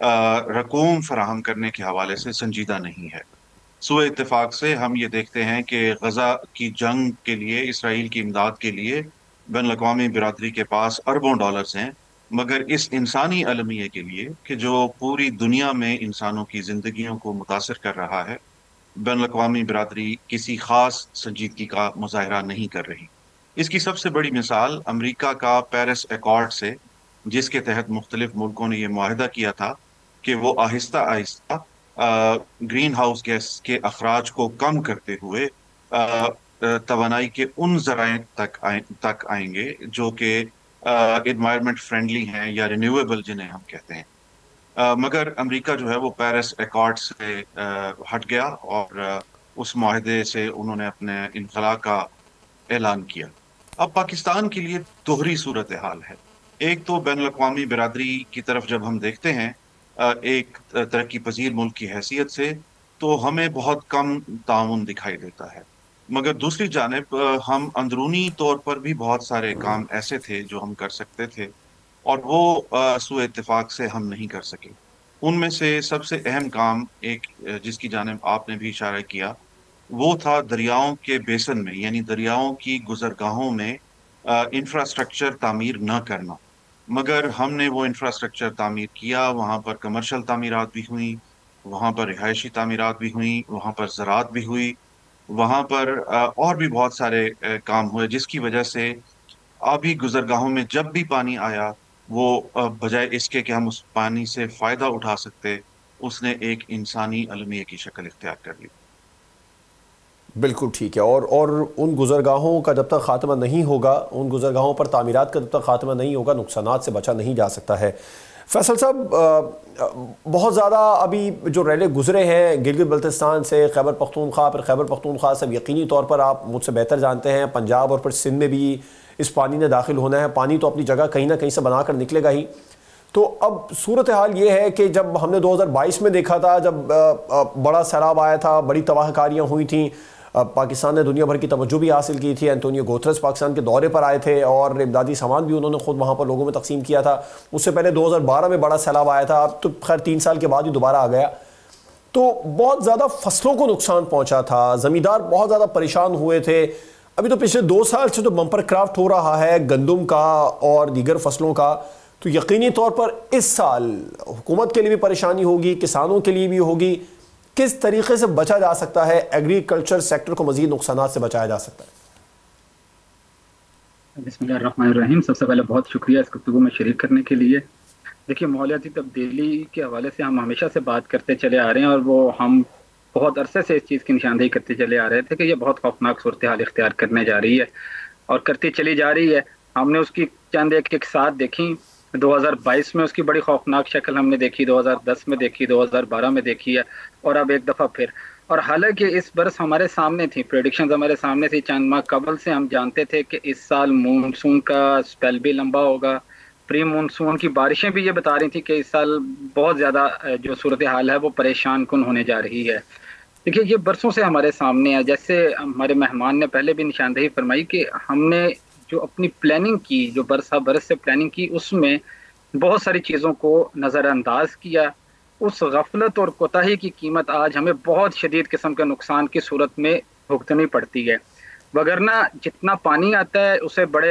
رقوم فراہم کرنے کے حوالے سے سنجیدہ نہیں ہے۔ سوء اتفاق سے ہم یہ دیکھتے ہیں کہ غزہ کی جنگ کے لیے، اسرائیل کی امداد کے لیے بین الاقوامی برادری کے پاس اربوں ڈالرز ہیں، مگر اس انسانی المیہ کے لیے کہ جو پوری دنیا میں انسانوں کی زندگیوں کو متاثر کر رہا ہے، بین الاقوامی برادری کسی خاص سنجیدگی کا مظاہرہ نہیں کر رہی۔ اس کی سب سے بڑی مثال امریکہ کا پیرس ایکارڈ سے، جس کے تحت مختلف ملکوں نے یہ معاہدہ کیا تھا کہ وہ آہستہ آہستہ گرین ہاؤس گیس کے اخراج کو کم کرتے ہوئے توانائی کے ان ذرائع تک آئیں گے جو کہ انوائرمنٹ فرینڈلی ہیں یا رینیویبل جنہیں ہم کہتے ہیں۔ مگر امریکہ جو ہے وہ پیرس ایکارڈ سے ہٹ گیا اور اس معاہدے سے انہوں نے اپنے انخلاء کا اعلان کیا۔ اب پاکستان کے لیے دوہری صورتحال ہے۔ ایک تو بین الاقوامی برادری کی طرف جب ہم دیکھتے ہیں ایک ترقی پذیر ملک کی حیثیت سے، تو ہمیں بہت کم تعاون دکھائی دیتا ہے، مگر دوسری جانب ہم اندرونی طور پر بھی بہت سارے کام ایسے تھے جو ہم کر سکتے تھے اور وہ سوء اتفاق سے ہم نہیں کر سکے۔ ان میں سے سب سے اہم کام ایک جس کی جانب آپ نے بھی اشارہ کیا، وہ تھا دریاؤں کے بیسن میں، یعنی دریاؤں کی گزرگاہوں میں انفراسٹرکچر تعمیر نہ کرنا۔ مگر ہم نے وہ انفراسٹرکچر تعمیر کیا، وہاں پر کمرشل تعمیرات بھی ہوئیں، وہاں پر رہائشی تعمیرات بھی ہوئیں، وہاں پر زراعت بھی ہوئی، وہاں پر اور بھی بہت سارے کام ہوئے، جس کی وجہ سے آبی گزرگاہوں میں جب بھی پانی آیا، وہ بجائے اس کے کہ ہم اس پانی سے فائدہ اٹھا سکتے، اس نے ایک انسانی المیہ کی شکل اختیار کر لی۔ بالکل ٹھیک ہے، اور ان گزرگاہوں کا جب تک خاتمہ نہیں ہوگا، ان گزرگاہوں پر تعمیرات کا جب تک خاتمہ نہیں ہوگا، نقصانات سے بچا نہیں جا سکتا ہے۔ فیصل صاحب، بہت زیادہ ابھی جو ریلے گزرے ہیں گلگت بلتستان سے خیبر پختونخوا، پھر خیبر پختونخوا سے یقینی طور پر آپ مجھ سے بہتر جانتے ہیں پنجاب اور پھر سندھ میں بھی اس پانی نے داخل ہونا ہے۔ پانی تو اپنی جگہ کہیں نہ کہیں سے بنا کر نکلے گا ہی۔ تو اب صورتحال یہ ہے کہ جب ہم نے 2022 میں دیکھا تھا، جب بڑا سیلاب آیا تھا، بڑی تباہ کاریاں ہوئی تھیں، پاکستان نے دنیا بھر کی توجہ بھی حاصل کی تھی، انٹونیو گوتریس پاکستان کے دورے پر آئے تھے اور امدادی سامان بھی انہوں نے خود وہاں پر لوگوں میں تقسیم کیا تھا۔ اس سے پہلے 2012 میں بڑا سیلاب آیا تھا، اب تو خیر 3 سال کے بعد ہی دوبارہ آ گیا۔ تو بہت زیادہ فصلوں کو نقصان پہنچا تھا، زمیندار بہت زیادہ پریشان ہوئے تھے۔ ابھی تو پچھلے 2 سال سے تو بمپر کرافٹ ہو رہا ہے گندم کا اور دیگر فصلوں کا، تو یقینی طور پر اس سال حکومت کے لیے بھی پریشانی ہوگی، کسانوں کے لیے بھی ہوگی۔ کس طریقے سے بچا جا سکتا ہے، ایگریکلچر سیکٹر کو مزید نقصانات سے بچایا جا سکتا ہے؟ بسم اللہ الرحمن الرحیم۔ سب سے پہلے بہت شکریہ اس گفتگو میں شریک کرنے کے لیے۔ دیکھیے، ماحولیاتی تبدیلی کے حوالے سے ہم ہمیشہ سے بات کرتے چلے آ رہے ہیں، اور وہ ہم بہت عرصے سے اس چیز کی نشاندہی کرتے چلے آ رہے تھے کہ یہ بہت خوفناک صورتحال اختیار کرنے جا رہی ہے اور کرتی چلی جا رہی ہے۔ ہم نے اس کی چند ایک ساتھ دیکھی۔ 2022 میں اس کی بڑی خوفناک شکل ہم نے دیکھی، 2010 میں دیکھی، 2012 میں دیکھی ہے، اور اب ایک دفعہ پھر۔ اور حالانکہ اس برس ہمارے سامنے تھی، پریڈکشنز ہمارے سامنے تھی، چند ماہ قبل سے ہم جانتے تھے کہ اس سال مونسون کا سپیل بھی لمبا ہوگا، پری مونسون کی بارشیں بھی یہ بتا رہی تھی کہ اس سال بہت زیادہ جو صورتحال ہے وہ پریشان کن ہونے جا رہی ہے۔ دیکھیے، یہ برسوں سے ہمارے سامنے ہے، جیسے ہمارے مہمان نے پہلے بھی نشاندہی فرمائی کہ ہم نے جو اپنی پلاننگ کی، جو برس سے پلاننگ کی، اس میں بہت ساری چیزوں کو نظر انداز کیا۔ اس غفلت اور کوتاہی کی قیمت آج ہمیں بہت شدید قسم کے نقصان کی صورت میں بھگتنی پڑتی ہے، وگرنہ جتنا پانی آتا ہے اسے بڑے،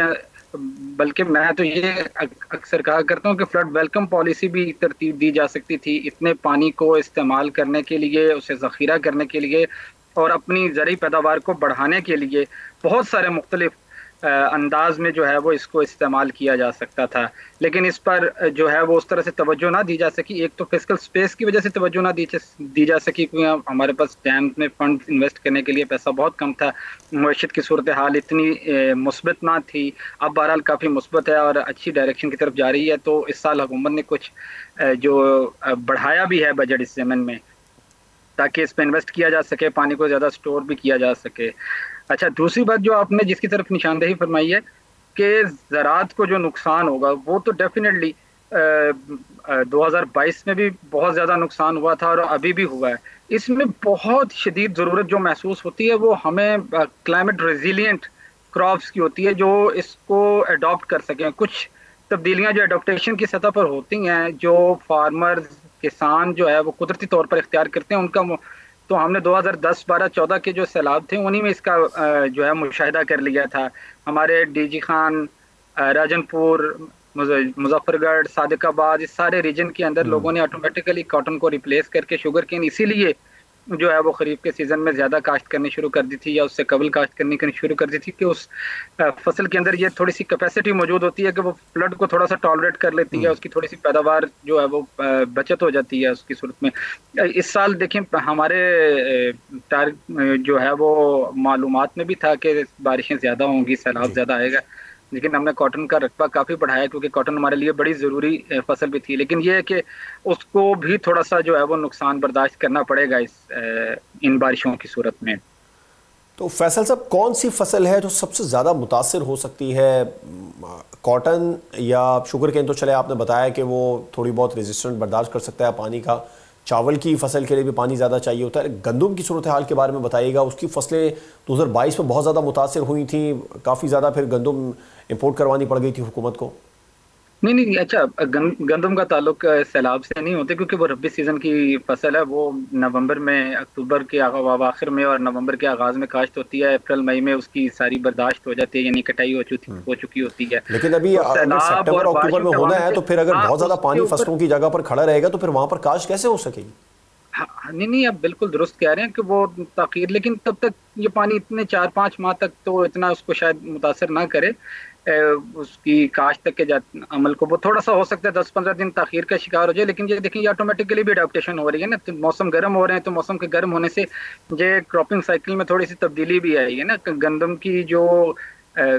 بلکہ میں تو یہ اکثر کہا کرتا ہوں کہ فلڈ ویلکم پالیسی بھی ترتیب دی جا سکتی تھی، اتنے پانی کو استعمال کرنے کے لیے، اسے ذخیرہ کرنے کے لیے اور اپنی زرعی پیداوار کو بڑھانے کے لیے بہت سارے مختلف انداز میں جو ہے وہ اس کو استعمال کیا جا سکتا تھا، لیکن اس پر جو ہے وہ اس طرح سے توجہ نہ دی جا سکی۔ ایک تو فسکل سپیس کی وجہ سے توجہ نہ دی جا سکی، کیونکہ ہمارے پاس ڈیم میں فنڈ انویسٹ کرنے کے لیے پیسہ بہت کم تھا، معیشت کی صورتحال اتنی مثبت نہ تھی۔ اب بہرحال کافی مثبت ہے اور اچھی ڈائریکشن کی طرف جا رہی ہے، تو اس سال حکومت نے کچھ جو بڑھایا بھی ہے بجٹ اس ضمن میں، تاکہ اس پہ انویسٹ کیا جا سکے، پانی کو زیادہ سٹور بھی کیا جا سکے۔ اچھا، دوسری بات جو آپ نے جس کی طرف نشاندہی فرمائی ہے کہ زراعت کو جو نقصان ہوگا، وہ تو ڈیفینیٹلی 2022 میں بھی بہت زیادہ نقصان ہوا تھا اور ابھی بھی ہوا ہے۔ اس میں بہت شدید ضرورت جو محسوس ہوتی ہے وہ ہمیں کلائمیٹ ریزیلینٹ کراپس کی ہوتی ہے، جو اس کو اڈاپٹ کر سکیں۔ کچھ تبدیلیاں جو اڈاپٹیشن کی سطح پر ہوتی ہیں، جو فارمرز کسان جو ہے وہ قدرتی طور پر اختیار کرتے ہیں ان کا تو ہم نے 2010 12 14 کے جو سیلاب تھے انہی میں اس کا جو ہے مشاہدہ کر لیا تھا. ہمارے ڈی جی خان، راجن پور، مظفر گڑھ، صادق آباد، اس سارے ریجن کے اندر لوگوں نے آٹومیٹیکلی کاٹن کو ریپلیس کر کے شوگر کین اسی لیے جو ہے وہ خریف کے سیزن میں زیادہ کاشت کرنی شروع کر دی تھی یا اس سے قبل کاشت کرنی شروع کر دی تھی کہ اس فصل کے اندر یہ تھوڑی سی کیپیسٹی موجود ہوتی ہے کہ وہ فلڈ کو تھوڑا سا ٹالریٹ کر لیتی ہے، اس کی تھوڑی سی پیداوار جو ہے وہ بچت ہو جاتی ہے اس کی صورت میں. اس سال دیکھیں ہمارے جو ہے وہ معلومات میں بھی تھا کہ بارشیں زیادہ ہوں گی، سیلاب زیادہ آئے گا، لیکن ہم نے کاٹن کا رقبہ کافی بڑھایا کیونکہ کاٹن ہمارے لیے بڑی ضروری فصل بھی تھی. لیکن یہ ہے کہ اس کو بھی تھوڑا سا جو ہے وہ نقصان برداشت کرنا پڑے گا ان بارشوں کی صورت میں. تو فیصل صاحب، کون سی فصل ہے جو سب سے زیادہ متاثر ہو سکتی ہے؟ کاٹن یا شوگر کین؟ تو چلے آپ نے بتایا کہ وہ تھوڑی بہت ریزسٹنٹ برداشت کر سکتا ہے پانی کا، چاول کی فصل کے لیے بھی پانی زیادہ چاہیے ہوتا ہے. گندم کی صورتحال کے بارے میں بتائیے گا. اس کی فصلیں 2022 میں بہت زیادہ متاثر ہوئی تھیں، کافی زیادہ پھر گندم امپورٹ کروانی پڑ گئی تھی حکومت کو. نہیں، اچھا، گندم کا تعلق سیلاب سے نہیں ہوتے کیونکہ وہ ربی سیزن کی فصل ہے. وہ نومبر میں، اکتوبر کے اواخر میں اور نومبر کے آغاز میں کاشت ہوتی ہے. اپریل مئی میں اس کی ساری برداشت ہو جاتی ہے، یعنی کٹائی ہو چکی ہوتی ہے. لیکن ابھی اگر سپٹمبر اکتوبر میں ہونا ہے تو پھر اگر بہت زیادہ پانی فصلوں کی جگہ پر کھڑا رہے گا تو پھر وہاں پر کاشت کیسے ہو سکے گی؟ نہیں، آپ بالکل درست کہہ رہے ہیں کہ وہ تاخیر، لیکن تب تک یہ پانی اتنے 4-5 ماہ تک تو اتنا اس کو شاید متاثر نہ کرے اس کی کاشت تک کے عمل کو. وہ تھوڑا سا ہو سکتا ہے 10-15 دن تاخیر کا شکار ہو جائے، لیکن یہ دیکھیں یہ آٹومیٹکلی بھی اڈاپٹیشن ہو رہی ہے نا. موسم گرم ہو رہے ہیں تو موسم کے گرم ہونے سے یہ کراپنگ سائیکل میں تھوڑی سی تبدیلی بھی آئی ہے نا. گندم کی جو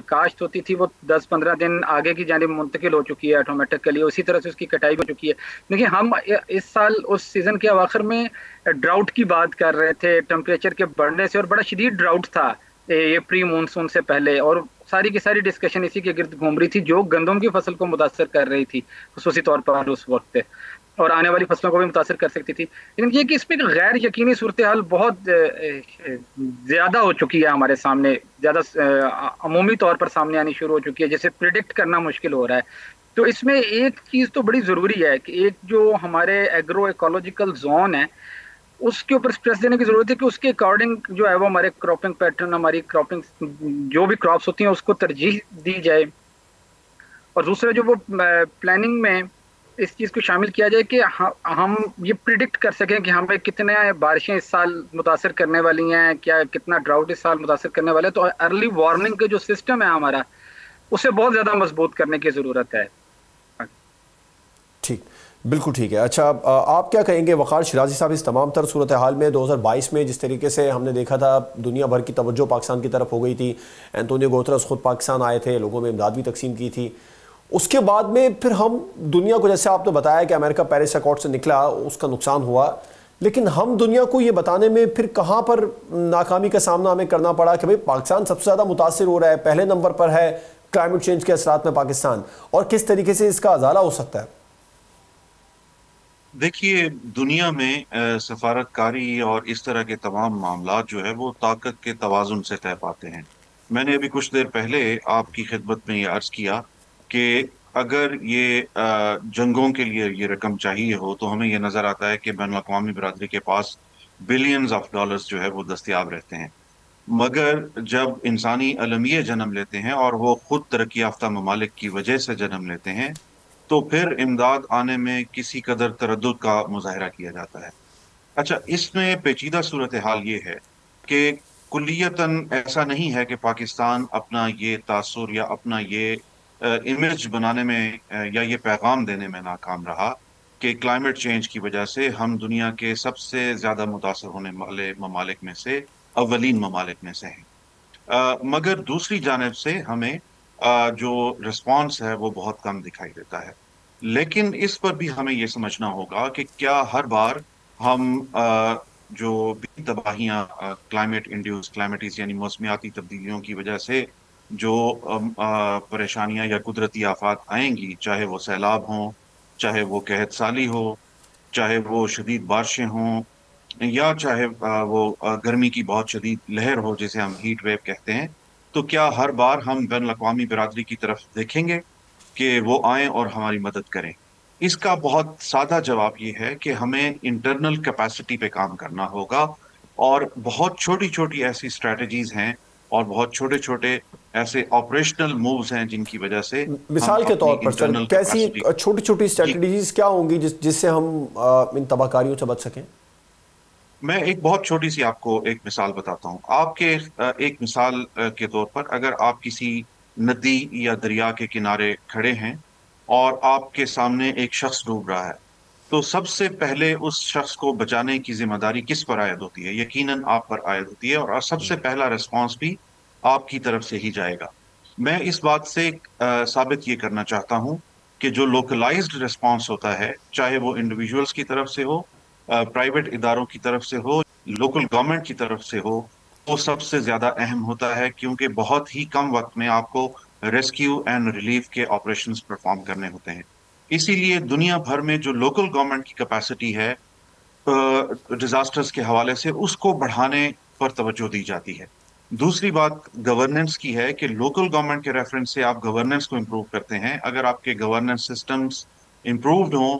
کاشت ہوتی تھی وہ 10-15 دن آگے کی جانب منتقل ہو چکی ہے آٹومیٹکلی، اسی طرح سے اس کی کٹائی ہو چکی ہے. لیکن ہم اس سال اس سیزن کے اواخر میں ڈراؤٹ کی بات کر رہے تھے، ٹمپریچر کے بڑھنے سے، اور بڑا شدید ڈراؤٹ تھا یہ پری مونسون سے پہلے، اور ساری کی ساری ڈسکشن اسی کے گرد گھوم رہی تھی جو گندم کی فصل کو متاثر کر رہی تھی خصوصی طور پر اس وقت، اور آنے والی فصلوں کو بھی متاثر کر سکتی تھی. لیکن یہ کہ اس میں غیر یقینی صورتحال بہت زیادہ ہو چکی ہے ہمارے سامنے، زیادہ عمومی طور پر سامنے آنی شروع ہو چکی ہے، جیسے پریڈکٹ کرنا مشکل ہو رہا ہے. تو اس میں ایک چیز تو بڑی ضروری ہے کہ ایک جو ہمارے ایگرو ایکولوجیکل زون ہے اس کے اوپر اسٹریس دینے کی ضرورت ہے کہ اس کے اکارڈنگ جو ہے وہ ہمارے کراپنگ پیٹرن، ہماری کراپنگ جو بھی کراپس ہوتی ہیں اس کو ترجیح دی جائے. اور دوسرا جو وہ پلاننگ میں اس چیز کو شامل کیا جائے کہ ہم یہ پریڈکٹ کر سکیں کہ ہمیں کتنے بارشیں اس سال متاثر کرنے والی ہیں، کیا کتنا ڈراؤٹ اس سال متاثر کرنے والا ہے. تو ارلی وارننگ کا جو سسٹم ہے ہمارا اسے بہت زیادہ مضبوط کرنے کی ضرورت ہے. ٹھیک، بالکل ٹھیک ہے. اچھا، آپ کیا کہیں گے وقار شیرازی صاحب، اس تمام تر صورتحال میں 2022 میں جس طریقے سے ہم نے دیکھا تھا دنیا بھر کی توجہ پاکستان کی طرف ہو گئی تھی، اینٹونیو گوترس خود پاکستان آئے تھے، لوگوں میں امداد بھی تقسیم کی تھی، اس کے بعد میں پھر ہم دنیا کو، جیسے آپ نے بتایا کہ امریکہ پیرس ایکارڈ سے نکلا، اس کا نقصان ہوا، لیکن ہم دنیا کو یہ بتانے میں پھر کہاں پر ناکامی کا سامنا ہمیں کرنا پڑا کہ بھئی پاکستان سب سے زیادہ متاثر ہو رہا ہے، پہلے نمبر پر ہے کلائمیٹ چینج کے اثرات میں پاکستان، اور کس طریقے سے اس کا ازالہ ہو سکتا ہے؟ دیکھیے، دنیا میں سفارت کاری اور اس طرح کے تمام معاملات جو ہے وہ طاقت کے توازن سے طے پاتے ہیں. میں نے ابھی کچھ دیر پہلے آپ کی خدمت میں یہ عرض کیا کہ اگر یہ جنگوں کے لیے یہ رقم چاہیے ہو تو ہمیں یہ نظر آتا ہے کہ بین الاقوامی برادری کے پاس بلینز آف ڈالرز جو ہے وہ دستیاب رہتے ہیں. مگر جب انسانی المیہ جنم لیتے ہیں اور وہ خود ترقی یافتہ ممالک کی وجہ سے جنم لیتے ہیں تو پھر امداد آنے میں کسی قدر تردد کا مظاہرہ کیا جاتا ہے. اچھا، اس میں پیچیدہ صورتحال یہ ہے کہ کلیتاً ایسا نہیں ہے کہ پاکستان اپنا یہ تاثر یا اپنا یہ امیج بنانے میں یا یہ پیغام دینے میں ناکام رہا کہ کلائمیٹ چینج کی وجہ سے ہم دنیا کے سب سے زیادہ متاثر ہونے والے ممالک میں سے اولین ممالک میں سے ہیں. مگر دوسری جانب سے ہمیں جو رسپانس ہے وہ بہت کم دکھائی دیتا ہے. لیکن اس پر بھی ہمیں یہ سمجھنا ہوگا کہ کیا ہر بار ہم جو بھی تباہیاں کلائمیٹ انڈیوس کلائمیٹیز یعنی موسمیاتی تبدیلیوں کی وجہ سے جو پریشانیاں یا قدرتی آفات آئیں گی، چاہے وہ سیلاب ہوں، چاہے وہ قحط سالی ہو، چاہے وہ شدید بارشیں ہوں، یا چاہے وہ گرمی کی بہت شدید لہر ہو جسے ہم ہیٹ ویو کہتے ہیں، تو کیا ہر بار ہم بین الاقوامی برادری کی طرف دیکھیں گے کہ وہ آئیں اور ہماری مدد کریں؟ اس کا بہت سادہ جواب یہ ہے کہ ہمیں انٹرنل کیپیسٹی پہ کام کرنا ہوگا، اور بہت چھوٹی چھوٹی ایسی اسٹریٹجیز ہیں اور بہت چھوٹے چھوٹے ایسے آپریشنل مووز ہیں جن کی وجہ سے ہم مثال کے اپنی طور پر سر انٹرنل کیسی کیپیسٹی چھوٹی چھوٹی جی اسٹریٹجیز کیا ہوں گی جس سے ہم ان تباہ کاریوں سے بچ سکیں؟ میں ایک بہت چھوٹی سی آپ کو ایک مثال بتاتا ہوں. آپ کے ایک مثال کے طور پر، اگر آپ کسی ندی یا دریا کے کنارے کھڑے ہیں اور آپ کے سامنے ایک شخص ڈوب رہا ہے، تو سب سے پہلے اس شخص کو بچانے کی ذمہ داری کس پر عائد ہوتی ہے؟ یقیناً آپ پر عائد ہوتی ہے، اور سب سے پہلا ریسپانس بھی آپ کی طرف سے ہی جائے گا. میں اس بات سے ثابت یہ کرنا چاہتا ہوں کہ جو لوکلائزڈ ریسپانس ہوتا ہے، چاہے وہ انڈیویجولز کی طرف سے ہو، پرائیویٹ اداروں کی طرف سے ہو، لوکل گورنمنٹ کی طرف سے ہو، وہ سب سے زیادہ اہم ہوتا ہے، کیونکہ بہت ہی کم وقت میں آپ کو ریسکیو اینڈ ریلیف کے آپریشنز پرفارم کرنے ہوتے ہیں. اسی لیے دنیا بھر میں جو لوکل گورنمنٹ کی کیپیسٹی ہے ڈیزاسٹرز کے حوالے سے، اس کو بڑھانے پر توجہ دی جاتی ہے. دوسری بات گورننس کی ہے کہ لوکل گورنمنٹ کے ریفرنس سے آپ گورننس کو امپروو کرتے ہیں. اگر آپ کے گورننس سسٹمز امپرووڈ ہوں،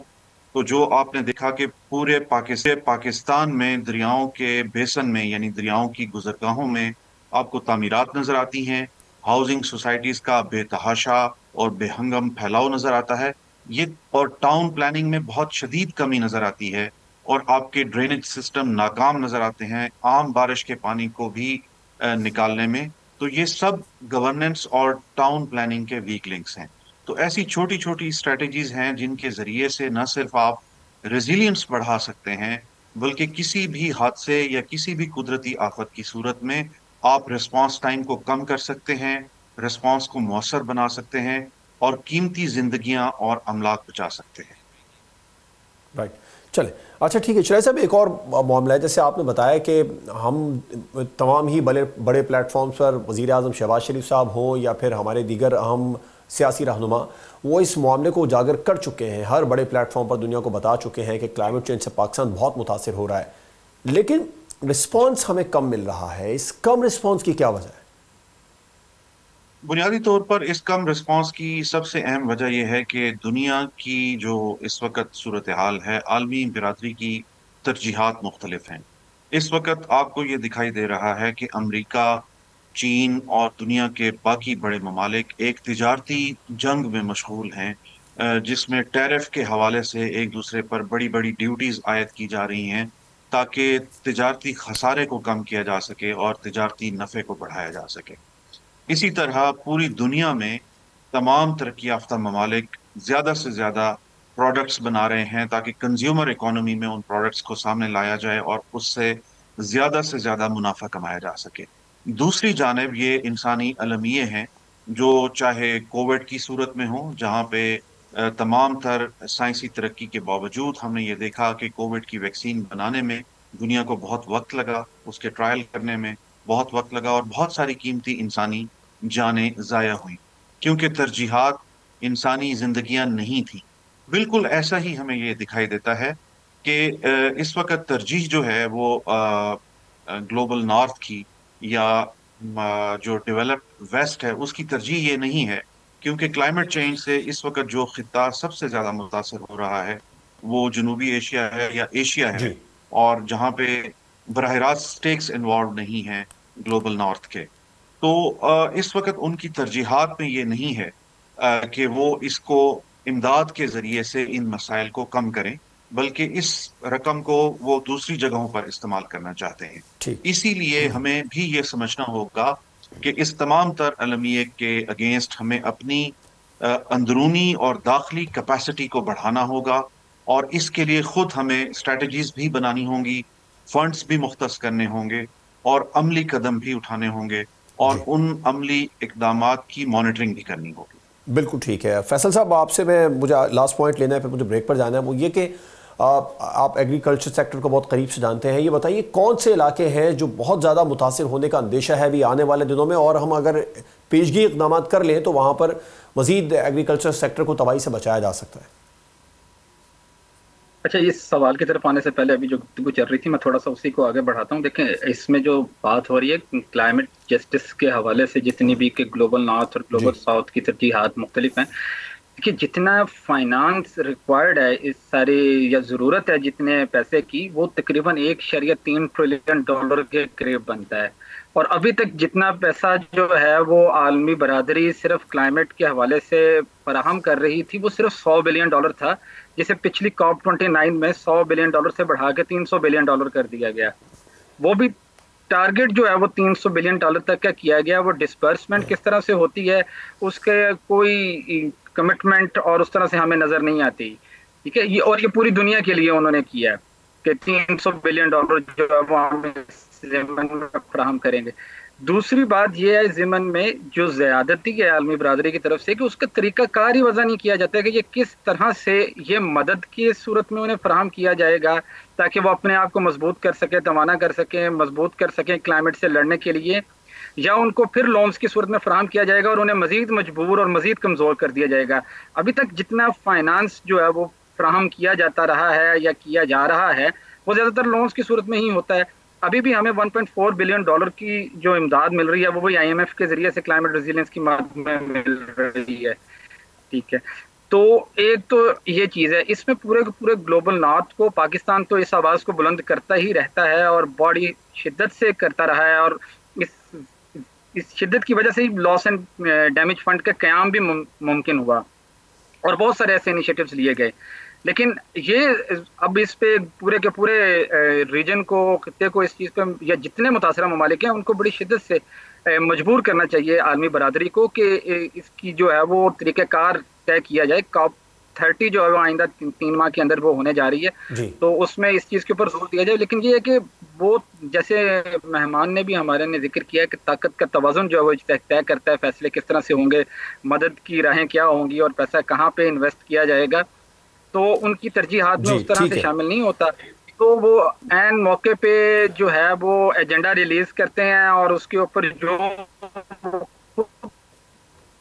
تو جو آپ نے دیکھا کہ پورے پاکستان میں دریاؤں کے بیسن میں، یعنی دریاؤں کی گزرگاہوں میں آپ کو تعمیرات نظر آتی ہیں، ہاؤسنگ سوسائٹیز کا بے تحاشا اور بے ہنگم پھیلاؤ نظر آتا ہے، یہ اور ٹاؤن پلاننگ میں بہت شدید کمی نظر آتی ہے، اور آپ کے ڈرینیج سسٹم ناکام نظر آتے ہیں عام بارش کے پانی کو بھی نکالنے میں. تو یہ سب گورننس اور ٹاؤن پلاننگ کے ویک لنکس ہیں. تو ایسی چھوٹی چھوٹی اسٹریٹجیز ہیں جن کے ذریعے سے نہ صرف آپ ریزیلینس بڑھا سکتے ہیں، بلکہ کسی بھی حادثے یا کسی بھی قدرتی آفت کی صورت میں آپ ریسپانس ٹائم کو کم کر سکتے ہیں، ریسپانس کو مؤثر بنا سکتے ہیں، اور قیمتی زندگیاں اور املاک بچا سکتے ہیں. رائٹ، چلیں اچھا ٹھیک ہے. شریف صاحب ایک اور معاملہ ہے، جیسے آپ نے بتایا کہ ہم تمام ہی بڑے پلیٹ فارمز پر وزیر اعظم شہباز شریف صاحب ہوں یا پھر ہمارے دیگر اہم سیاسی رہنما، وہ اس معاملے کو اجاگر کر چکے ہیں، ہر بڑے پلیٹ فارم پر دنیا کو بتا چکے ہیں کہ کلائمیٹ چینج سے پاکستان بہت متاثر ہو رہا ہے، لیکن رسپانس ہمیں کم مل رہا ہے. اس کم رسپانس کی کیا وجہ ہے؟ بنیادی طور پر اس کم رسپانس کی سب سے اہم وجہ یہ ہے کہ دنیا کی جو اس وقت صورتحال ہے، عالمی برادری کی ترجیحات مختلف ہیں. اس وقت آپ کو یہ دکھائی دے رہا ہے کہ امریکہ، چین اور دنیا کے باقی بڑے ممالک ایک تجارتی جنگ میں مشغول ہیں، جس میں ٹیرف کے حوالے سے ایک دوسرے پر بڑی بڑی ڈیوٹیز عائد کی جا رہی ہیں تاکہ تجارتی خسارے کو کم کیا جا سکے اور تجارتی نفع کو بڑھایا جا سکے. اسی طرح پوری دنیا میں تمام ترقی یافتہ ممالک زیادہ سے زیادہ پروڈکٹس بنا رہے ہیں تاکہ کنزیومر اکانومی میں ان پروڈکٹس کو سامنے لایا جائے اور اس سے زیادہ منافع کمایا جا سکے. دوسری جانب یہ انسانی المیے ہیں جو چاہے کووڈ کی صورت میں ہوں، جہاں پہ تمام تر سائنسی ترقی کے باوجود ہم نے یہ دیکھا کہ کووڈ کی ویکسین بنانے میں دنیا کو بہت وقت لگا، اس کے ٹرائل کرنے میں بہت وقت لگا، اور بہت ساری قیمتی انسانی جانیں ضائع ہوئیں کیونکہ ترجیحات انسانی زندگیاں نہیں تھیں. بالکل ایسا ہی ہمیں یہ دکھائی دیتا ہے کہ اس وقت ترجیح جو ہے وہ گلوبل نارتھ کی یا جو ڈیولپڈ ویسٹ ہے اس کی ترجیح یہ نہیں ہے، کیونکہ کلائمیٹ چینج سے اس وقت جو خطہ سب سے زیادہ متاثر ہو رہا ہے وہ جنوبی ایشیا ہے یا ایشیا ہے، جی اور جہاں پہ براہ راست سٹیکس انوالو نہیں ہیں گلوبل نارتھ کے. تو اس وقت ان کی ترجیحات میں یہ نہیں ہے کہ وہ اس کو امداد کے ذریعے سے ان مسائل کو کم کریں، بلکہ اس رقم کو وہ دوسری جگہوں پر استعمال کرنا چاہتے ہیں. ٹھیک. اسی لیے ہمیں بھی یہ سمجھنا ہوگا کہ اس تمام تر المیے کے اگینسٹ ہمیں اپنی اندرونی اور داخلی کیپیسٹی کو بڑھانا ہوگا، اور اس کے لیے خود ہمیں اسٹریٹجیز بھی بنانی ہوں گی، فنڈز بھی مختص کرنے ہوں گے، اور عملی قدم بھی اٹھانے ہوں گے، اور جی ان عملی اقدامات کی مانیٹرنگ بھی کرنی ہوگی. بالکل ٹھیک ہے. فیصل صاحب آپ سے مجھے لاسٹ پوائنٹ لینا ہے، پھر مجھے بریک پر جانا ہے. وہ یہ کہ آپ ایگریکلچر سیکٹر کو بہت قریب سے جانتے ہیں، یہ بتائیے کون سے علاقے ہیں جو بہت زیادہ متاثر ہونے کا اندیشہ ہے ابھی آنے والے دنوں میں، اور ہم اگر پیشگی اقدامات کر لیں تو وہاں پر مزید ایگریکلچر سیکٹر کو تباہی سے بچایا جا سکتا ہے؟ اچھا، اس سوال کی طرف آنے سے پہلے ابھی جو گفتگو چل رہی تھی میں تھوڑا سا اسی کو آگے بڑھاتا ہوں. دیکھیں اس میں جو بات ہو رہی ہے کلائمیٹ جسٹس کے حوالے سے، جتنی بھی کہ گلوبل نارتھ اور جی گلوبل ساؤتھ کی ترجیحات مختلف ہیں، کہ جتنا فائنانس ریکوائرڈ ہے اس سارے یا ضرورت ہے جتنے پیسے کی، وہ تقریباً 1.3 ٹریلین ڈالر کے قریب بنتا ہے. اور ابھی تک جتنا پیسہ جو ہے وہ عالمی برادری صرف کلائمیٹ کے حوالے سے فراہم کر رہی تھی، وہ صرف $100 بلین تھا، جسے پچھلی COP29 میں $100 بلین سے بڑھا کے $300 بلین کر دیا گیا. وہ بھی ٹارگٹ جو ہے وہ $300 بلین تک کا کیا گیا. وہ ڈسپرسمنٹ کس طرح سے ہوتی ہے اس کے کوئی کمٹمنٹ اور اس طرح سے ہمیں نظر نہیں آتی. ٹھیک ہے، اور یہ پوری دنیا کے لیے انہوں نے کیا کہ $300 بلین جو ہے وہ ہم ضمن میں فراہم کریں گے. دوسری بات یہ ہے ضمن میں جو زیادتی ہے عالمی برادری کی طرف سے کہ اس کا طریقہ کار ہی وضع نہیں کیا جاتا کہ یہ کس طرح سے یہ مدد کی صورت میں انہیں فراہم کیا جائے گا تاکہ وہ اپنے آپ کو مضبوط کر سکیں، توانا کر سکیں، مضبوط کر سکیں کلائمیٹ سے لڑنے کے لیے، یا ان کو پھر لونز کی صورت میں فراہم کیا جائے گا اور انہیں مزید مجبور اور مزید کمزور کر دیا جائے گا. ابھی تک جتنا فائنانس جو ہے وہ فراہم کیا جاتا رہا ہے یا کیا جا رہا ہے وہ زیادہ تر لونز کی صورت میں ہی ہوتا ہے. ابھی بھی ہمیں $1.4 بلین کی جو امداد مل رہی ہے وہ بھی IMF کے ذریعے سے کلائمیٹ ریزیلینس کی مد میں مل رہی ہے. ٹھیک ہے، تو ایک تو یہ چیز ہے. اس میں پورے کے پورے گلوبل نارتھ کو پاکستان تو اس آواز کو بلند کرتا ہی رہتا ہے اور بڑی شدت سے کرتا رہا ہے، اور اس شدت کی وجہ سے ہی لاس اینڈ ڈیمیج فنڈ کا قیام بھی ممکن ہوا اور بہت سارے ایسے انیشیٹوز لیے گئے. لیکن یہ اب اس پہ پورے کے پورے ریجن کو، خطے کو اس چیز پہ یا جتنے متاثرہ ممالک ہیں ان کو بڑی شدت سے مجبور کرنا چاہیے عالمی برادری کو کہ اس کی جو ہے وہ طریقہ کار طے کیا جائے. COP30 جو ہے وہ آئندہ 3 ماہ کے اندر وہ ہونے جا رہی ہے تو اس میں اس چیز کے اوپر زور دیا جائے. لیکن یہ ہے کہ وہ جیسے مہمان نے بھی ہمارے نے ذکر کیا کہ طاقت کا توازن جو ہے وہ طے کرتا ہے فیصلے کس طرح سے ہوں گے، مدد کی راہیں کیا ہوں گی اور پیسہ کہاں پہ انویسٹ کیا جائے گا. تو ان کی ترجیحات میں اس طرح سے شامل نہیں ہوتا، تو وہ عین موقع پہ جو ہے وہ ایجنڈا ریلیز کرتے ہیں اور اس کے اوپر جو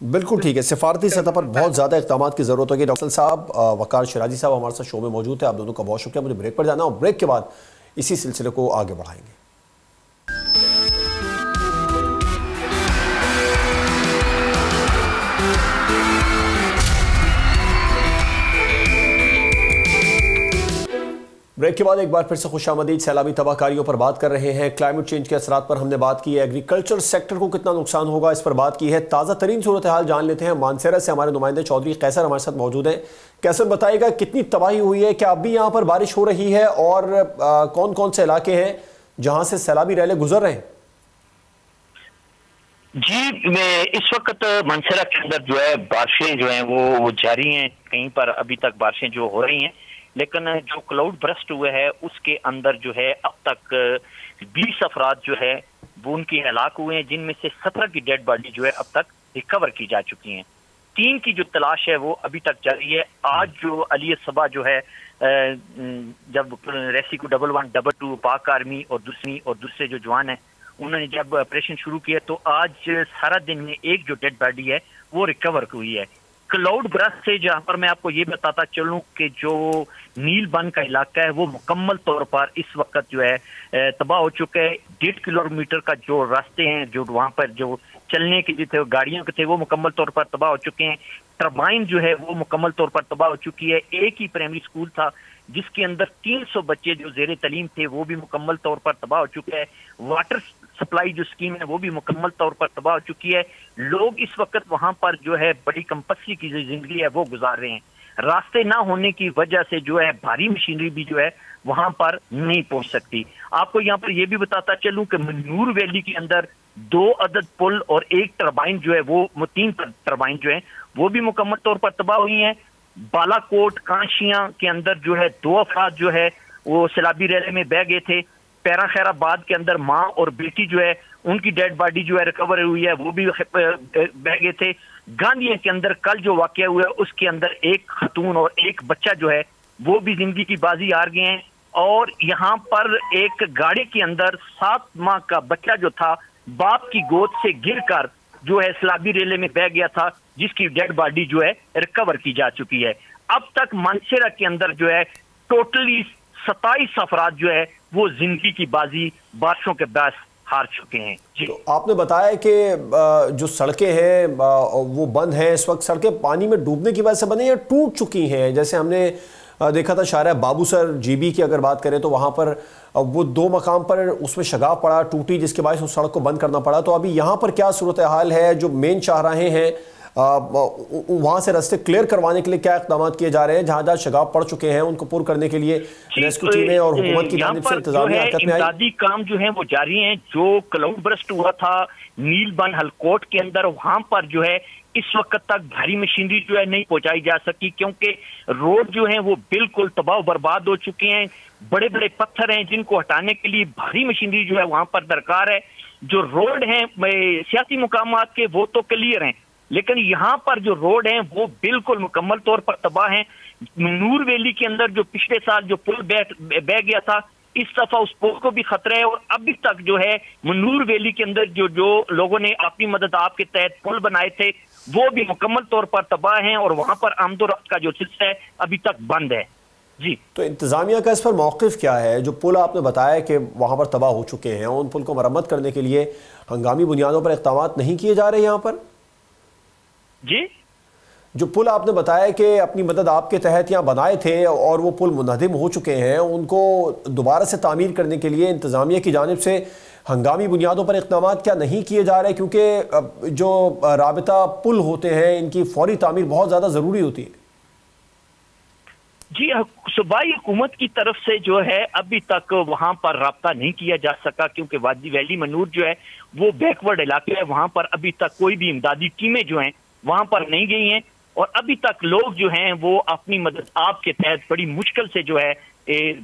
بالکل ٹھیک ہے. سفارتی سطح پر بہت زیادہ اقدامات کی ضرورت ہوگی. ڈاکٹر صاحب، وقار شیرازی صاحب ہمارے ساتھ شو میں موجود ہیں. آپ دونوں کا بہت شکریہ. مجھے بریک پر جانا اور بریک کے بعد اسی سلسلے کو آگے بڑھائیں گے. بریک کے بعد ایک بار پھر سے خوش آمدید. سیلابی تباہ کاریوں پر بات کر رہے ہیں. کلائمیٹ چینج کے اثرات پر ہم نے بات کی ہے. ایگریکلچر سیکٹر کو کتنا نقصان ہوگا اس پر بات کی ہے. تازہ ترین صورتحال جان لیتے ہیں. مانسیرہ سے ہمارے نمائندے چودھری قیصر ہمارے ساتھ موجود ہیں. قیصر بتائے گا کتنی تباہی ہوئی ہے، کیا اب بھی یہاں پر بارش ہو رہی ہے اور کون کون سے علاقے ہیں جہاں سے سیلابی ریلیں گزر رہے ہیں؟ جی، اس وقت مانسیرہ کے اندر جو ہے بارشیں جو ہیں وہ جاری ہیں. کہیں پر ابھی تک بارشیں جو ہو رہی ہیں، لیکن جو کلاؤڈ برسٹ ہوئے ہے اس کے اندر جو ہے اب تک 20 افراد جو ہے وہ ان کی ہلاک ہوئے ہیں، جن میں سے 17 کی ڈیڈ باڈی جو ہے اب تک ریکور کی جا چکی ہیں. 3 کی جو تلاش ہے وہ ابھی تک جاری ہے. آج جو علی صبح جو ہے جب ریسکیو 112 پاک آرمی اور دوسرے جو جوان ہیں انہوں نے جب آپریشن شروع کیا تو آج سارا دن میں ایک جو ڈیڈ باڈی ہے وہ ریکور ہوئی ہے. کلاؤڈ برسٹ سے جہاں پر میں آپ کو یہ بتاتا چلوں کہ جو نیل بند کا علاقہ ہے وہ مکمل طور پر اس وقت جو ہے تباہ ہو چکا ہے. 1.5 کلومیٹر کا جو راستے ہیں جو وہاں پر جو چلنے کے جو تھے گاڑیوں کے تھے وہ مکمل طور پر تباہ ہو چکے ہیں. ٹربائن جو ہے وہ مکمل طور پر تباہ ہو چکی ہے. ایک ہی پرائمری اسکول تھا جس کے اندر 300 بچے جو زیر تعلیم تھے وہ بھی مکمل طور پر تباہ ہو چکے ہیں. واٹر سپلائی جو اسکیم ہے وہ بھی مکمل طور پر تباہ ہو چکی ہے. لوگ اس وقت وہاں پر جو ہے بڑی کمپسری کی جو زندگی ہے وہ گزار رہے ہیں. راستے نہ ہونے کی وجہ سے جو ہے بھاری مشینری بھی جو ہے وہاں پر نہیں پہنچ سکتی. آپ کو یہاں پر یہ بھی بتاتا چلوں کہ منور ویلی کے اندر 2 عدد پل اور 1 ٹربائن جو ہے وہ 3 ٹربائن جو ہیں وہ بھی مکمل طور پر تباہ ہوئی ہیں. بالا کوٹ کانشیاں کے اندر جو ہے 2 افراد جو ہے وہ سیلابی ریلے میں بہ گئے تھے. پیرا خیر آباد کے اندر ماں اور بیٹی جو ہے ان کی ڈیڈ باڈی جو ہے ریکور ہوئی ہے وہ بھی بہ گئے تھے. گاندھی کے اندر کل جو واقعہ ہوا ہے اس کے اندر 1 خاتون اور 1 بچہ جو ہے وہ بھی زندگی کی بازی ہار گئے ہیں. اور یہاں پر ایک گاڑی کے اندر 7 ماہ کا بچہ جو تھا باپ کی گود سے گر کر جو ہے سیلابی ریلے میں بہ گیا تھا جس کی ڈیڈ باڈی جو ہے ریکور کی جا چکی ہے. اب تک مانسیرہ کے اندر جو ہے ٹوٹلی 27 افراد جو ہے وہ زندگی کی بازی بارشوں کے باعث ہار چکے ہیں. جی تو آپ نے بتایا کہ جو سڑکیں ہیں وہ بند ہیں اس وقت. سڑکیں پانی میں ڈوبنے کی وجہ سے بنے یا ٹوٹ چکی ہیں؟ جیسے ہم نے دیکھا تھا شارع بابو سر جی بی کی اگر بات کریں تو وہاں پر وہ 2 مقام پر اس میں شگاف پڑا, ٹوٹی, جس کے باعث اس سڑک کو بند کرنا پڑا. تو ابھی یہاں پر کیا صورتحال ہے؟ جو مین شاہراہیں ہیں وہاں سے راستے کلیئر کروانے کے لیے کیا اقدامات کیے جا رہے ہیں؟ جہاں جہاں شگاف پڑ چکے ہیں ان کو پر کرنے کے لیے ریسکیو ٹیمیں اور حکومت کی جانب سے انتظامیہ حرکت میں آئی. امدادی کام جو ہیں وہ جاری ہیں. جو کلاؤڈ برسٹ ہوا تھا نیل بن ہلکوٹ کے اندر, وہاں پر جو ہے اس وقت تک بھاری مشینری جو ہے نہیں پہنچائی جا سکی, کیونکہ روڈ جو ہیں وہ بالکل تباہ و برباد ہو چکے ہیں. بڑے بڑے پتھر ہیں جن کو ہٹانے کے لیے بھاری مشینری جو ہے وہاں پر درکار ہے. جو روڈ ہیں سیاسی مقامات کے وہ تو کلیئر ہیں, لیکن یہاں پر جو روڈ ہیں وہ بالکل مکمل طور پر تباہ ہیں. نور ویلی کے اندر جو پچھلے سال جو پل بہ گیا تھا, اس دفعہ اس پل کو بھی خطرہ ہے. اور ابھی تک جو ہے منور ویلی کے اندر جو لوگوں نے اپنی مدد آپ کے تحت پل بنائے تھے وہ بھی مکمل طور پر تباہ ہیں, اور وہاں پر آمد و رفت کا جو سلسلہ ہے ابھی تک بند ہے. جی تو انتظامیہ کا اس پر موقف کیا ہے؟ جو پل آپ نے بتایا کہ وہاں پر تباہ ہو چکے ہیں, ان پل کو مرمت کرنے کے لیے ہنگامی بنیادوں پر اقدامات نہیں کیے جا رہے یہاں پر؟ جی جو پل آپ نے بتایا کہ اپنی مدد آپ کے تحت یہاں بنائے تھے اور وہ پل منہدم ہو چکے ہیں, ان کو دوبارہ سے تعمیر کرنے کے لیے انتظامیہ کی جانب سے ہنگامی بنیادوں پر اقدامات کیا نہیں کیے جا رہے؟ کیونکہ جو رابطہ پل ہوتے ہیں ان کی فوری تعمیر بہت زیادہ ضروری ہوتی ہے. جی صوبائی حکومت کی طرف سے جو ہے ابھی تک وہاں پر رابطہ نہیں کیا جا سکا, کیونکہ وادی ویلی منور جو ہے وہ بیکورڈ علاقے ہے. وہاں پر ابھی تک کوئی بھی امدادی ٹیمیں جو ہیں وہاں پر نہیں گئی ہیں, اور ابھی تک لوگ جو ہیں وہ اپنی مدد آپ کے تحت بڑی مشکل سے جو ہے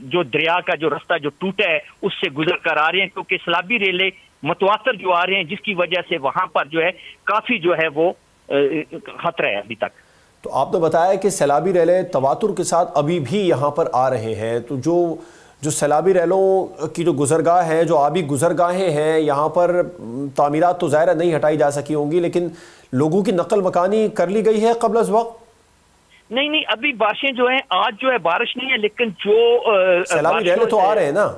جو دریا کا جو رستہ جو ٹوٹا ہے اس سے گزر کر آ رہے ہیں, کیونکہ سیلابی ریلے متواتر جو آ رہے ہیں جس کی وجہ سے وہاں پر جو ہے کافی جو ہے وہ خطرہ ہے ابھی تک. تو آپ نے بتایا کہ سیلابی ریلیں تواتر کے ساتھ ابھی بھی یہاں پر آ رہے ہیں, تو جو سیلابی ریلوں کی جو گزرگاہ ہے, جو آبی گزرگاہیں ہیں, یہاں پر تعمیرات تو ظاہر نہیں ہٹائی جا سکی ہوں گی, لیکن لوگوں کی نقل مکانی کر لی گئی ہے قبل از وقت؟ نہیں, ابھی بارشیں جو ہیں, آج جو ہے بارش نہیں ہے, لیکن جو سیلابی ریلیں تو آ رہے ہیں نا,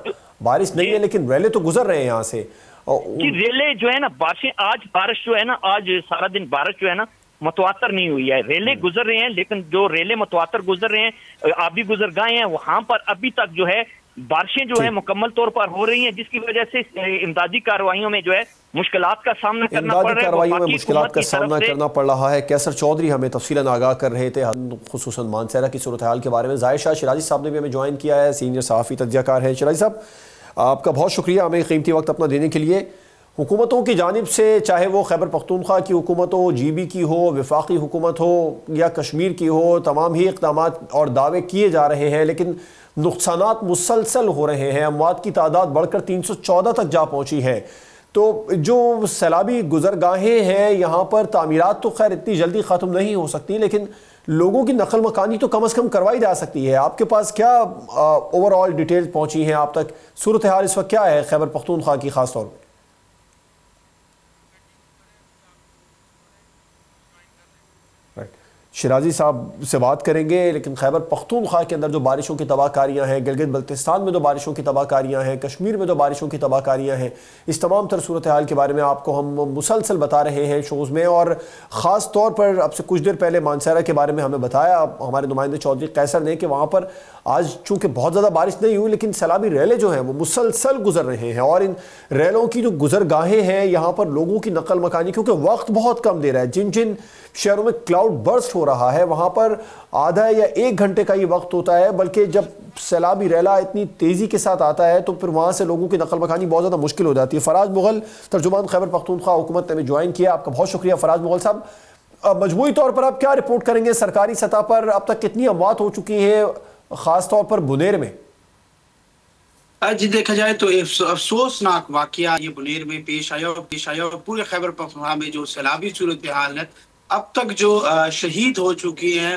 بارش نہیں ہے لیکن ریلیں تو گزر رہے ہیں یہاں سے. جی ریلیں جو ہے نا, بارشیں آج بارش جو ہے نا, آج سارا دن بارش جو ہے نا متواتر نہیں ہوئی ہے. ریلیں گزر رہے ہیں, لیکن جو ریلیں متواتر گزر رہے ہیں, آبی گزرگاہیں ہیں, وہاں پر ابھی تک جو ہے بارشیں جو ہے مکمل طور پر ہو رہی ہیں, جس کی وجہ سے امدادی کارروائیوں میں جو ہے مشکلات کا سامنا کرنا پڑ رہا ہے. امدادی کارروائیوں میں مشکلات کا سامنا کرنا پڑ رہا ہے. کیسر چودھری ہمیں تفصیلاً آگاہ کر رہے تھے خصوصاً مانسہرہ کی صورتحال کے بارے میں. ظاہر شاہ شیرازی صاحب نے بھی ہمیں جوائن کیا ہے, سینئر صحافی تجزیہ کار ہیں. شیرازی صاحب آپ کا بہت شکریہ ہمیں قیمتی وقت اپنا دینے کے لیے. حکومتوں کی جانب سے, چاہے وہ خیبر پختونخوا کی حکومت ہو, جی بی کی ہو, وفاقی حکومت ہو یا کشمیر کی ہو, تمام ہی اقدامات اور دعوے کیے جا رہے ہیں, لیکن نقصانات مسلسل ہو رہے ہیں. اموات کی تعداد بڑھ کر 314 تک جا پہنچی ہے. تو جو سیلابی گزرگاہیں ہیں یہاں پر تعمیرات تو خیر اتنی جلدی ختم نہیں ہو سکتی, لیکن لوگوں کی نقل مکانی تو کم از کم کروائی جا سکتی ہے. آپ کے پاس کیا اوور آل ڈیٹیل پہنچی ہیں آپ تک؟ صورتحال اس وقت کیا ہے خیبر پختونخوا کی خاص طور پر؟ شیرازی صاحب سے بات کریں گے, لیکن خیبر پختونخوا کے اندر جو بارشوں کی تباہ کاریاں ہیں, گلگت بلتستان میں جو بارشوں کی تباہ کاریاں ہیں, کشمیر میں جو بارشوں کی تباہ کاریاں ہیں, اس تمام تر صورتحال کے بارے میں آپ کو ہم مسلسل بتا رہے ہیں شوز میں. اور خاص طور پر اب سے کچھ دیر پہلے مانسہرہ کے بارے میں ہمیں بتایا ہمارے نمائندے چودھری قیصر نے کہ وہاں پر آج چونکہ بہت زیادہ بارش نہیں ہوئی, لیکن سیلابی ریلیں جو ہیں وہ مسلسل گزر رہے ہیں, اور ان ریلوں کی جو گزرگاہیں ہیں یہاں پر لوگوں کی نقل مکانی, کیونکہ وقت بہت کم دے رہا ہے, جن شہروں میں کلاؤڈ برسٹ ہو رہا ہے وہاں پر آدھا یا 1 گھنٹے کا یہ وقت ہوتا ہے, بلکہ جب سیلابی ریلا اتنی تیزی کے ساتھ آتا ہے تو پھر وہاں سے لوگوں کی نقل مکانی بہت زیادہ مشکل ہو جاتی ہے. فراز مغل ترجمان خیبر پختونخوا حکومت نے ہمیں جوائن کیا, آپ کا بہت شکریہ فراز مغل صاحب. مجموعی طور پر آپ کیا رپورٹ کریں گے سرکاری سطح پر, اب تک کتنی اموات ہو چکی ہیں خاص طور پر بنیر میں؟ جی دیکھا جائے تو افسوسناک واقعہ یہ بنیر میں پیش آیا اور پورے خیبر پختونخوا میں جو سیلابی صورتحال ہے, اب تک جو شہید ہو چکی ہیں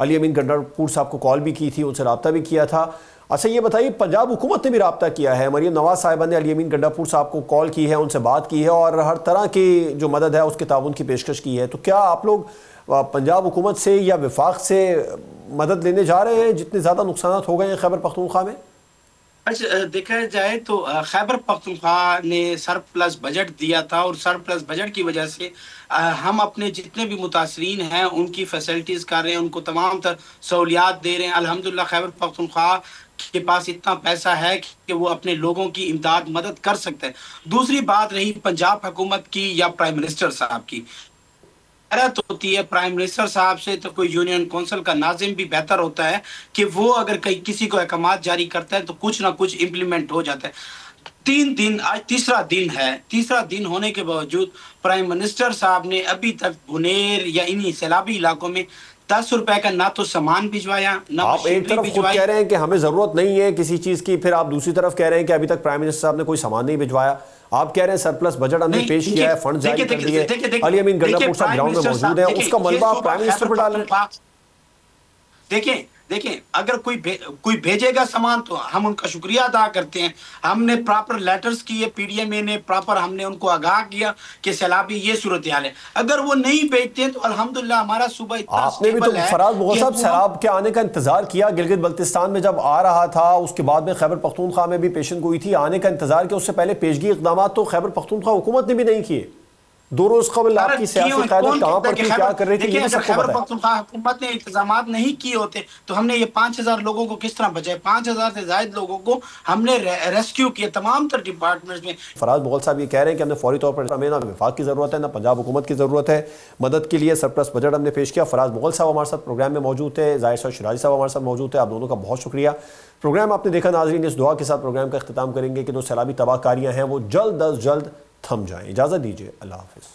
علی امین گنڈاپور صاحب کو کال بھی کی تھی, ان سے رابطہ بھی کیا تھا. اچھا یہ بتائیے, پنجاب حکومت نے بھی رابطہ کیا ہے, مریم نواز صاحبہ نے علی امین گنڈاپور صاحب کو کال کی ہے, ان سے بات کی ہے اور ہر طرح کی جو مدد ہے اس کے تعاون کی پیشکش کی ہے. تو کیا آپ لوگ پنجاب حکومت سے یا وفاق سے مدد لینے جا رہے ہیں جتنے زیادہ نقصانات ہو گئے ہیں خیبر پختونخوا میں؟ اچھا دیکھا جائے تو خیبر پختونخوا نے سرپلس بجٹ دیا تھا, اور سرپلس بجٹ کی وجہ سے ہم اپنے جتنے بھی متاثرین ہیں ان کی فیسلٹیز کر رہے ہیں, ان کو تمام تر سہولیات دے رہے ہیں. الحمدللہ خیبر پختونخوا کے پاس اتنا پیسہ ہے کہ وہ اپنے لوگوں کی امداد مدد کر سکتے ہیں. دوسری بات رہی پنجاب حکومت کی یا پرائم منسٹر صاحب کی, حیرت ہوتی ہے پرائم منسٹر صاحب سے تو کوئی یونین کونسل کا ناظم بھی بہتر ہوتا ہے کہ وہ اگر کسی کو احکامات جاری کرتا ہے تو کچھ نہ کچھ امپلیمنٹ ہو جاتا ہے. 3 دن, آج تیسرا دن ہے, تیسرا دن ہونے کے باوجود پرائم منسٹر صاحب نے ابھی تک بنیر یا انہی سیلابی علاقوں میں 10 روپے کا نہ تو سامان بھجوایا نہ آپ ایک طرف خود کہہ رہے ہیں کہ ہمیں ضرورت نہیں ہے کسی چیز کی, پھر آپ دوسری طرف کہہ رہے ہیں کہ ابھی تک پرائم منسٹر صاحب نے کوئی سامان نہیں بھجوایا. آپ کہہ رہے ہیں سرپلس بجٹ ہم نے پیش کیا ہے, فنڈ جاری کر دیے, علی امین گنڈاپور صاحب گراؤنڈ میں موجود ہیں, اس کا ملبہ آپ پرائم منسٹر پر ڈالیں. دیکھیں اگر کوئی بھیجے گا سامان تو ہم ان کا شکریہ ادا کرتے ہیں. ہم نے پراپر لیٹرز کیے, پی ڈی ایم اے نے پراپر ہم نے ان کو آگاہ کیا کہ سیلابی یہ صورتحال ہے. اگر وہ نہیں بھیجتے ہیں تو الحمدللہ ہمارا صوبہ اتنا آپ نے بھی تو فراز مغل صاحب سیلاب کے آنے کا انتظار کیا, گلگت بلتستان میں جب آ رہا تھا اس کے بعد میں خیبر پختونخوا میں بھی پیشن گوئی تھی, آنے کا انتظار کیا, اس سے پہلے پیشگی اقدامات تو خیبر پختونخوا حکومت نے بھی نہیں کیے. 2 روز قبل آپ کی سیاسی قیادت کہاں پر تھی, کیا کر رہی تھی, یہ سب کو خیبر پتہ ہے. پختونخوا حکومت نے انتظامات نہیں کیے ہوتے تو ہم نے یہ 5000 لوگوں کو کس طرح بچائے, 5000 سے زائد لوگوں کو ہم نے ریسکیو کیے تمام تر ڈپارٹمنٹس میں. فراز مغل صاحب یہ کہہ رہے ہیں کہ ہم نے فوری طور پر ہمیں نہ وفاق کی ضرورت ہے نہ پنجاب حکومت کی ضرورت ہے مدد کے لیے, سرپلس بجٹ ہم نے پیش کیا. فراز مغل صاحب ہمارے ساتھ پروگرام میں موجود تھے, ظاہر صاحب شیرازی صاحب ہمارے ساتھ موجود تھے, آپ دونوں کا بہت شکریہ. پروگرام آپ نے دیکھا ناظرین, اس دعا کے ساتھ پروگرام کا اختتام کریں گے کہ جو سیلابی تباہ کاریاں ہیں وہ جلد از جلد تھم جائیں. اجازت دیجیے, اللہ حافظ.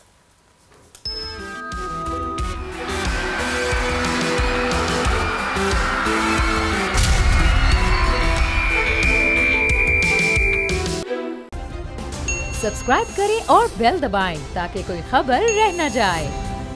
سبسکرائب کریں اور بیل دبائیں تاکہ کوئی خبر رہ نہ جائے.